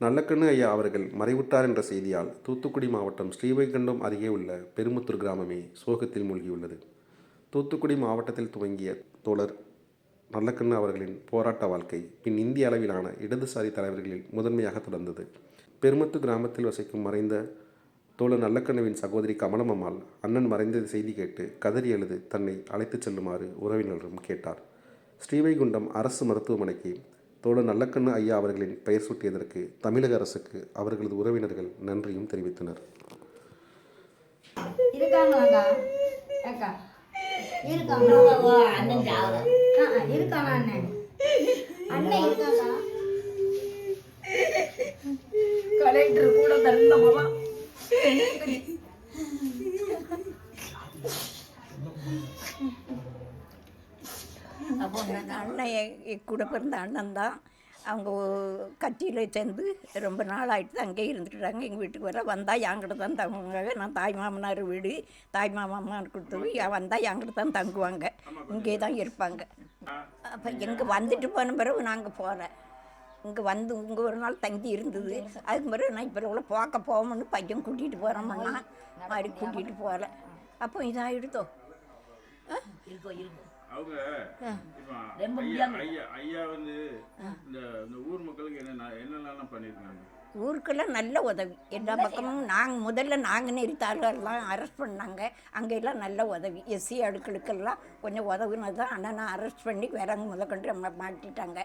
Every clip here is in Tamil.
நல்லக்கண்ணு ஐயா அவர்கள் மறைவுற்றார் என்ற செய்தியால் தூத்துக்குடி மாவட்டம் ஸ்ரீவைகுண்டம் அருகே உள்ள பெருமுத்தூர் கிராமமே சோகத்தில் மூழ்கியுள்ளது. தூத்துக்குடி மாவட்டத்தில் துவங்கிய தோழர் நல்லக்கண்ணு அவர்களின் போராட்ட வாழ்க்கை பின் இந்திய அளவிலான இடதுசாரி தலைவர்களில் முதன்மையாக தொடர்ந்தது. பெருமுத்தூர் கிராமத்தில் வசிக்கும் மறைந்த தோழர் நல்லக்கண்ணுவின் சகோதரி கமலம்மாள் அண்ணன் மறைந்த செய்தி கேட்டு கதறி அழுது தன்னை அழைத்துச் செல்லுமாறு உறவினரிடம் கேட்டார். ஸ்ரீவைகுண்டம் அரசு மருத்துவமனைக்கு தோழர் நல்லக்கண்ணு ஐயா அவர்களின் பெயர் சூட்டியதற்கு தமிழக அரசுக்கு அவர்களது உறவினர்கள் நன்றியும் தெரிவித்தனர். கலெக்டர் கூட தருந்தமா அப்போ அண்ணன் கூட பிறந்த அண்ணன் தான். அவங்க கட்சியில் சேர்ந்து ரொம்ப நாள் ஆகிட்டு அங்கேயே இருந்துட்டுறாங்க. எங்கள் வீட்டுக்கு வந்தால் என்கிட்ட தான் தங்குவாங்க. நான் தாய் மாமனார் வீடு தாய் மாமனார் கொடுத்தது வந்தால் என்கிட்ட தான் தங்குவாங்க. இங்கே தான் இருப்பாங்க. அப்போ எங்கே வந்துட்டு போன பிறகு நாங்கள் போகிறேன். இங்கே இங்கே ஒரு நாள் தங்கி இருந்தது. அதுக்கு பிறகு நான் இப்போ இவ்வளோ பார்க்க போவோம்னு பையன் கூட்டிகிட்டு போகிறோம்னா மாதிரி கூட்டிகிட்டு போகல. அப்போ இதாகிடுதோ அவங்க ஐயா வந்து இந்த ஊர் மக்களுக்கு என்னெல்லாம் பண்ணியிருக்காங்க? ஊருக்கெல்லாம் நல்ல உதவி. எல்லா பக்கமும் நாங்கள் நெறித்தாளர்லாம் அரெஸ்ட் பண்ணாங்க. அங்கெல்லாம் நல்ல உதவி. எஸ்சி அடுக்களுக்கெல்லாம் கொஞ்சம் உதவினது தான். அண்ணனை அரெஸ்ட் பண்ணி விறகு முதற்கொண்டு மாட்டிட்டாங்க.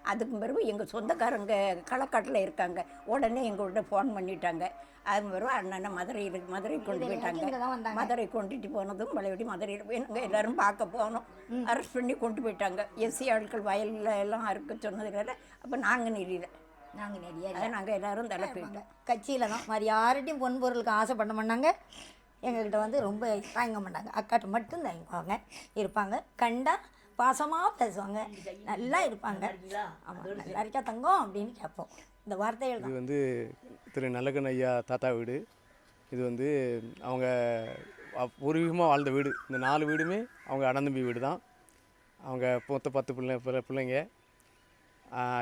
அதுக்கு பிறகு எங்கள் சொந்தக்காரங்க களக்காட்டில் இருக்காங்க. உடனே எங்கள்கிட்ட ஃபோன் பண்ணிட்டாங்க. அது பிறகு அண்ணனை மதுரை கொண்டு போயிட்டாங்க. மதுரை கொண்டுட்டு போனதும் பழையபடி மதுரையில் நாங்கள் எல்லோரும் பார்க்க போனோம். அரெஸ்ட் பண்ணி கொண்டு போயிட்டாங்க. எஸ்சி ஆட்கள் வயலில் எல்லாம் அறுக்க சொன்னதுனால அப்போ நாங்கள் நெறியில் அதை நாங்கள் எல்லோரும் தலை போயிட்டோம். கட்சியில் தான் மாதிரி யார்கிட்டையும் பொன் பொருளுக்கு ஆசைப்பட மாட்டாங்க. எங்கள்கிட்ட வந்து ரொம்ப தாங்க மாட்டாங்க. அக்காட்ட மட்டும் தங்குவாங்க இருப்பாங்க. கண்டா பாசமாக பேசுவாங்க. நல்லா இருப்பாங்க. ஆமாம், நல்லா இருக்கா தங்கம் அப்படின்னு கேட்போம். இந்த வார்த்தைகள் இது வந்து திரு நல்லக்கண்ணு ஐயா தாத்தா வீடு. இது வந்து அவங்க பூர்வீகமாக வாழ்ந்த வீடு. இந்த 4 வீடுமே அவங்க அண்ணந்தம்பி வீடு தான். அவங்க மொத்த 10 பிள்ளைங்க.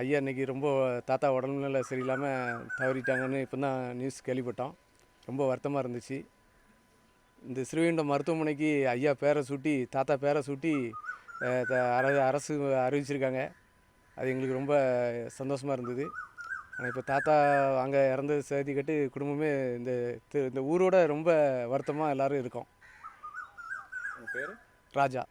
ஐயா இன்றைக்கி ரொம்ப தாத்தா உடல்நிலை சரியில்லாமல் தவறிட்டாங்கன்னு இப்போ தான் நியூஸ் கேள்விப்பட்டோம். ரொம்ப வருத்தமாக இருந்துச்சு. இந்த ஸ்ரீவைகுண்டம் மருத்துவமனைக்கு ஐயா பேரை சூட்டி தாத்தா பேரை சூட்டி அரசு அறிவிச்சிருக்காங்க. அது எங்களுக்கு ரொம்ப சந்தோஷமாக இருந்தது. ஆனால் இப்போ தாத்தா அங்கே இறந்த செய்தி கேட்டு குடும்பமே இந்த ஊரோட ரொம்ப வருத்தமாக எல்லோரும் இருக்கோம். பேர் ராஜா.